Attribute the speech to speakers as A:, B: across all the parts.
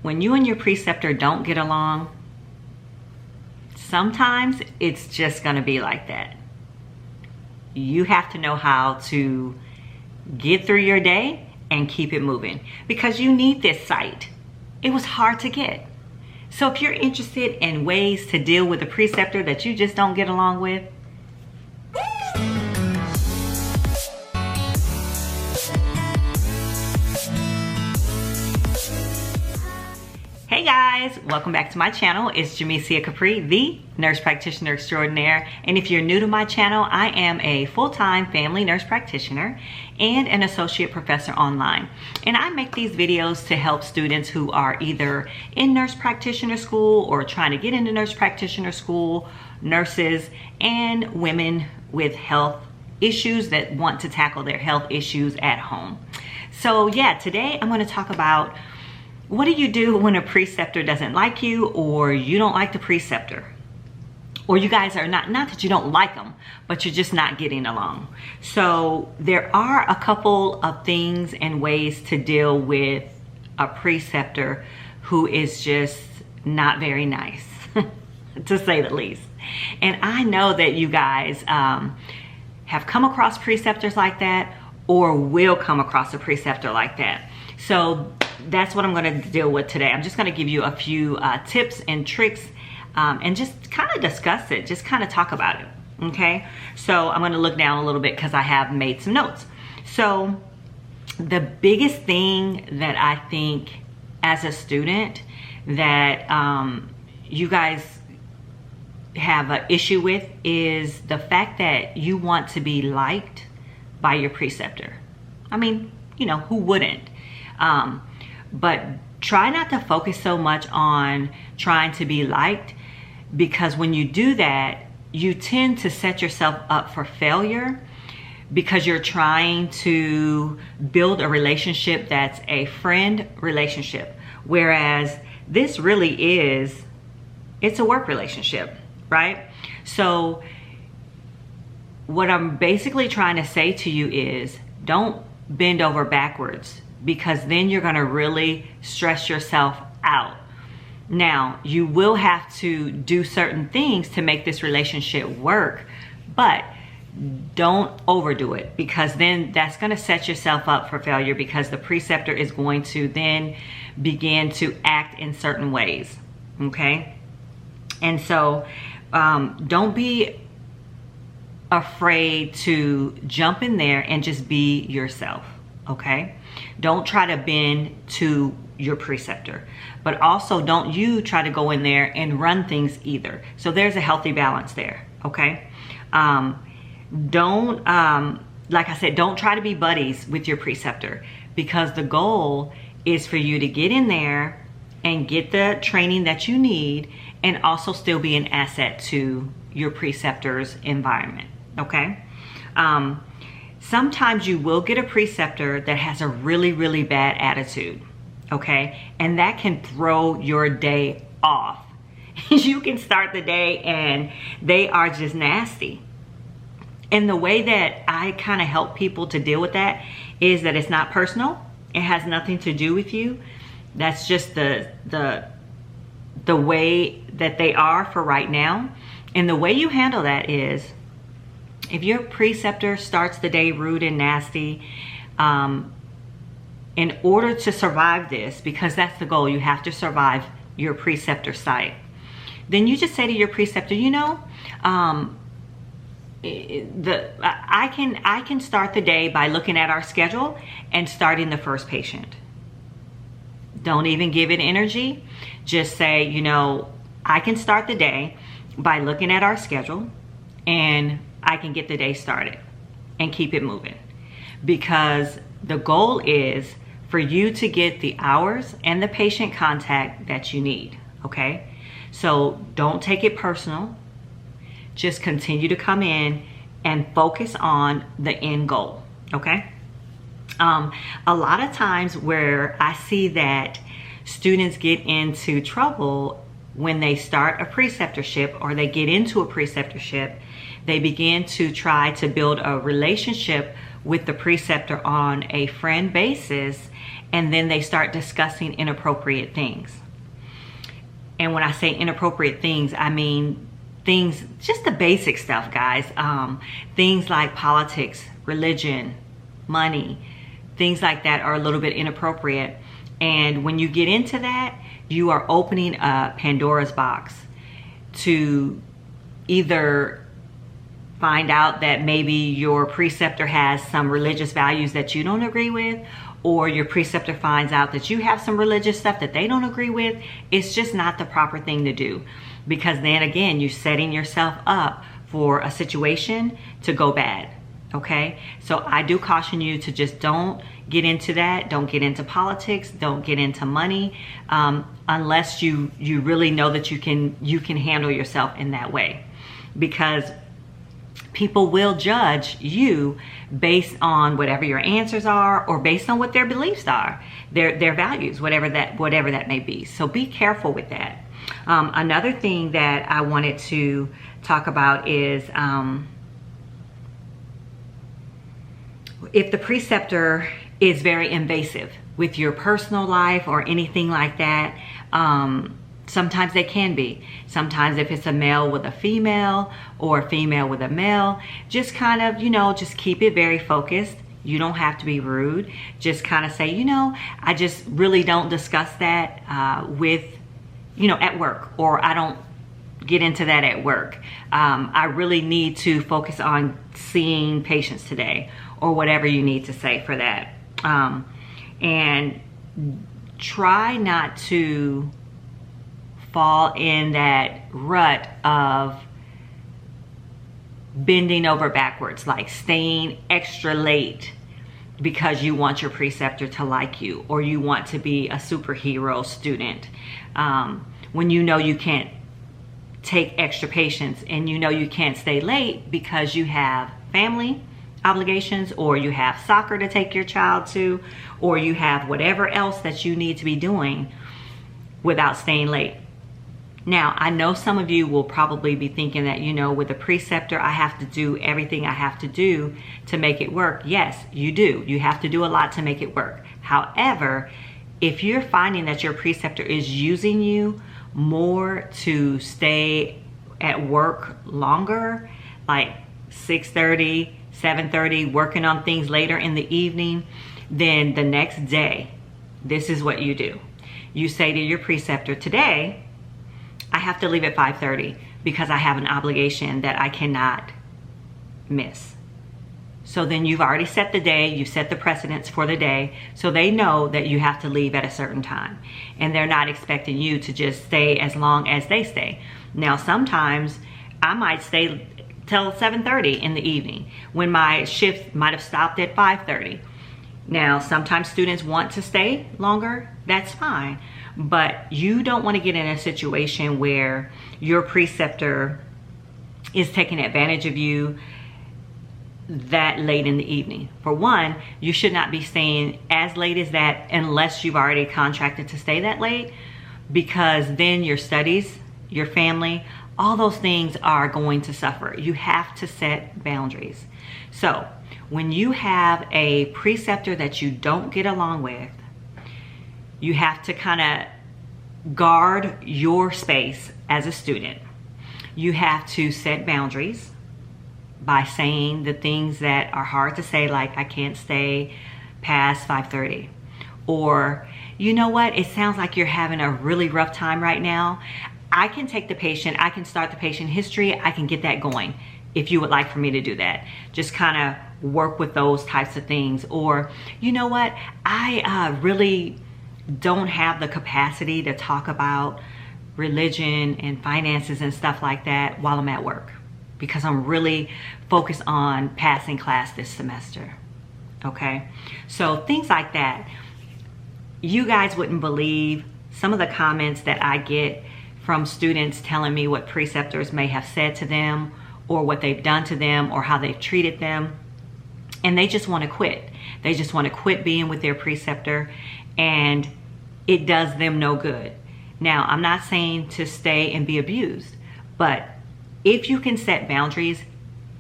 A: when you and your preceptor don't get along, sometimes it's just going to be like that. You have to know how to get through your day and keep it moving, because you need this sight. It was hard to get. So if you're interested in ways to deal with a preceptor that you just don't get along with, hey guys, welcome back to my channel. It's Jemecia Capri, the Nurse Practitioner Extraordinaire. And if you're new to my channel, I am a full-time family nurse practitioner and an associate professor online. And I make these videos to help students who are either in nurse practitioner school or trying to get into nurse practitioner school, nurses, and women with health issues that want to tackle their health issues at home. So yeah, today I'm going to talk about what do you do when a preceptor doesn't like you, or you don't like the preceptor, or you guys are not that you don't like them, but you're just not getting along. So there are a couple of things and ways to deal with a preceptor who is just not very nice, to say the least. And I know that you guys have come across preceptors like that, or will come across a preceptor like that. So that's what I'm going to deal with today. I'm just going to give you a few tips and tricks and just kind of discuss it, just kind of talk about it. Okay, so I'm going to look down a little bit because I have made some notes. So the biggest thing that I think as a student that you guys have an issue with is the fact that you want to be liked by your preceptor. I mean, you know, who wouldn't? But try not to focus so much on trying to be liked, because when you do that, you tend to set yourself up for failure, because you're trying to build a relationship that's a friend relationship, whereas this really is, it's a work relationship, right? So what I'm basically trying to say to you is, don't bend over backwards, because then you're going to really stress yourself out. Now, you will have to do certain things to make this relationship work, but don't overdo it, because then that's going to set yourself up for failure, because the preceptor is going to then begin to act in certain ways. Okay? And so don't be afraid to jump in there and just be yourself. Okay? Don't try to bend to your preceptor, but also don't you try to go in there and run things either. So there's a healthy balance there. Okay? Don't, like I said, don't try to be buddies with your preceptor, because the goal is for you to get in there and get the training that you need, and also still be an asset to your preceptor's environment. Okay? Sometimes you will get a preceptor that has a really, really bad attitude, okay? And that can throw your day off. You can start the day and they are just nasty. And the way that I kind of help people to deal with that is that it's not personal. It has nothing to do with you. That's just the way that they are for right now. And the way you handle that is, if your preceptor starts the day rude and nasty, in order to survive this, because that's the goal, you have to survive your preceptor site, then you just say to your preceptor, you know, I can start the day by looking at our schedule and starting the first patient. Don't even give it energy. Just say, you know, I can start the day by looking at our schedule, and I can get the day started and keep it moving, because the goal is for you to get the hours and the patient contact that you need. Okay? So don't take it personal. Just continue to come in and focus on the end goal. Okay? A lot of times where I see that students get into trouble when they start a preceptorship, or they get into a preceptorship, they begin to try to build a relationship with the preceptor on a friend basis, and then they start discussing inappropriate things. And when I say inappropriate things, I mean things, just the basic stuff, guys. Things like politics, religion, money, things like that are a little bit inappropriate. And when you get into that, you are opening a Pandora's box to either find out that maybe your preceptor has some religious values that you don't agree with, or your preceptor finds out that you have some religious stuff that they don't agree with. It's just not the proper thing to do, because then again, you're setting yourself up for a situation to go bad. Okay, so I do caution you to just don't get into that. Don't get into politics. Don't get into money, unless you really know that you can handle yourself in that way, because people will judge you based on whatever your answers are, or based on what their beliefs are, their values, whatever that may be. So be careful with that. Another thing that I wanted to talk about is if the preceptor is very invasive with your personal life or anything like that. Sometimes they can be. Sometimes if it's a male with a female or a female with a male, just kind of, just keep it very focused. You don't have to be rude. Just kind of say, I just really don't discuss that with, at work, or I don't get into that at work. I really need to focus on seeing patients today, or whatever you need to say for that. And try not to fall in that rut of bending over backwards, like staying extra late because you want your preceptor to like you, or you want to be a superhero student, when you can't take extra patients, and you can't stay late because you have family obligations, or you have soccer to take your child to, or you have whatever else that you need to be doing without staying late. Now, I know some of you will probably be thinking that, with a preceptor, I have to do everything I have to do to make it work. Yes, you do. You have to do a lot to make it work. However, if you're finding that your preceptor is using you more to stay at work longer, like 6:30, 7:30, working on things later in the evening, then the next day, this is what you do. You say to your preceptor, today, I have to leave at 5:30 because I have an obligation that I cannot miss. So then you've already set the day, you set the precedence for the day, so they know that you have to leave at a certain time. And they're not expecting you to just stay as long as they stay. Now, sometimes I might stay till 7:30 in the evening when my shift might have stopped at 5:30. Now, sometimes students want to stay longer, that's fine. But you don't want to get in a situation where your preceptor is taking advantage of you that late in the evening. For one, you should not be staying as late as that unless you've already contracted to stay that late, because then your studies, your family, all those things are going to suffer. You have to set boundaries. So when you have a preceptor that you don't get along with, you have to kind of guard your space as a student. You have to set boundaries by saying the things that are hard to say, like I can't stay past 5:30. Or, you know what, it sounds like you're having a really rough time right now. I can take the patient, I can start the patient history, I can get that going if you would like for me to do that. Just kind of work with those types of things. Or, you know what, I really don't have the capacity to talk about religion and finances and stuff like that while I'm at work, because I'm really focused on passing class this semester. Okay, so things like that. You guys wouldn't believe some of the comments that I get from students telling me what preceptors may have said to them, or what they've done to them, or how they've treated them, and they just want to quit. They just want to quit being with their preceptor, and it does them no good. Now, I'm not saying to stay and be abused, but if you can set boundaries,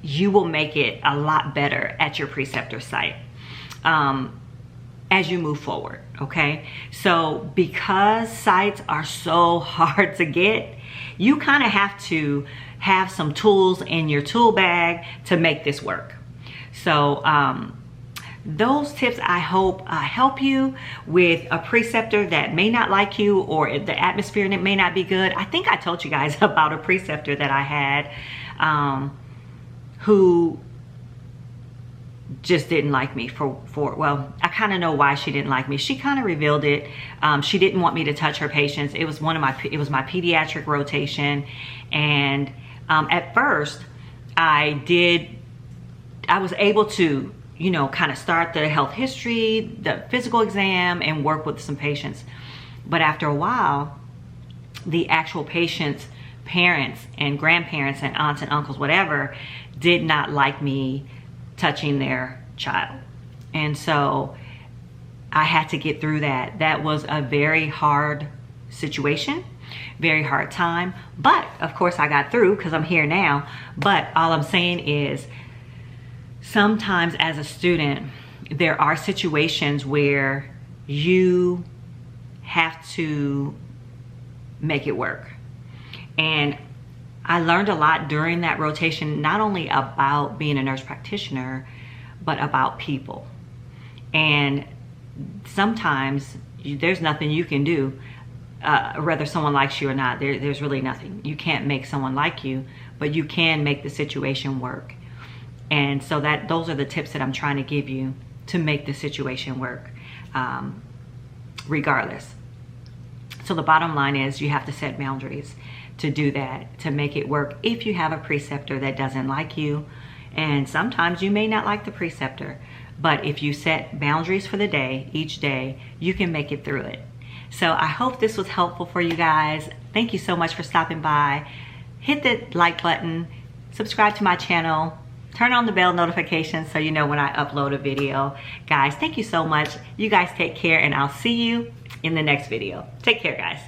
A: you will make it a lot better at your preceptor site. as you move forward, okay? So because sites are so hard to get, you kind of have to have some tools in your tool bag to make this work. So those tips I hope help you with a preceptor that may not like you, or the atmosphere in it may not be good. I think I told you guys about a preceptor that I had who just didn't like me for well, I kind of know why she didn't like me. She kind of revealed it. She didn't want me to touch her patients. It was my pediatric rotation, and at first I was able to, you know, kind of start the health history, the physical exam, and work with some patients. But after a while, the actual patients' parents and grandparents and aunts and uncles, whatever, did not like me touching their child. And so I had to get through that. That was a very hard situation, very hard time. But of course I got through because I'm here now. But all I'm saying is, sometimes as a student, there are situations where you have to make it work. And I learned a lot during that rotation, not only about being a nurse practitioner, but about people. And sometimes there's nothing you can do, whether someone likes you or not. There's really nothing. You can't make someone like you, but you can make the situation work. And so those are the tips that I'm trying to give you to make the situation work, regardless. So the bottom line is, you have to set boundaries to do that, to make it work. If you have a preceptor that doesn't like you, and sometimes you may not like the preceptor, but if you set boundaries for the day, each day, you can make it through it. So I hope this was helpful for you guys. Thank you so much for stopping by. Hit the like button, subscribe to my channel, turn on the bell notifications so you know when I upload a video. Guys, thank you so much. You guys take care, and I'll see you in the next video. Take care, guys.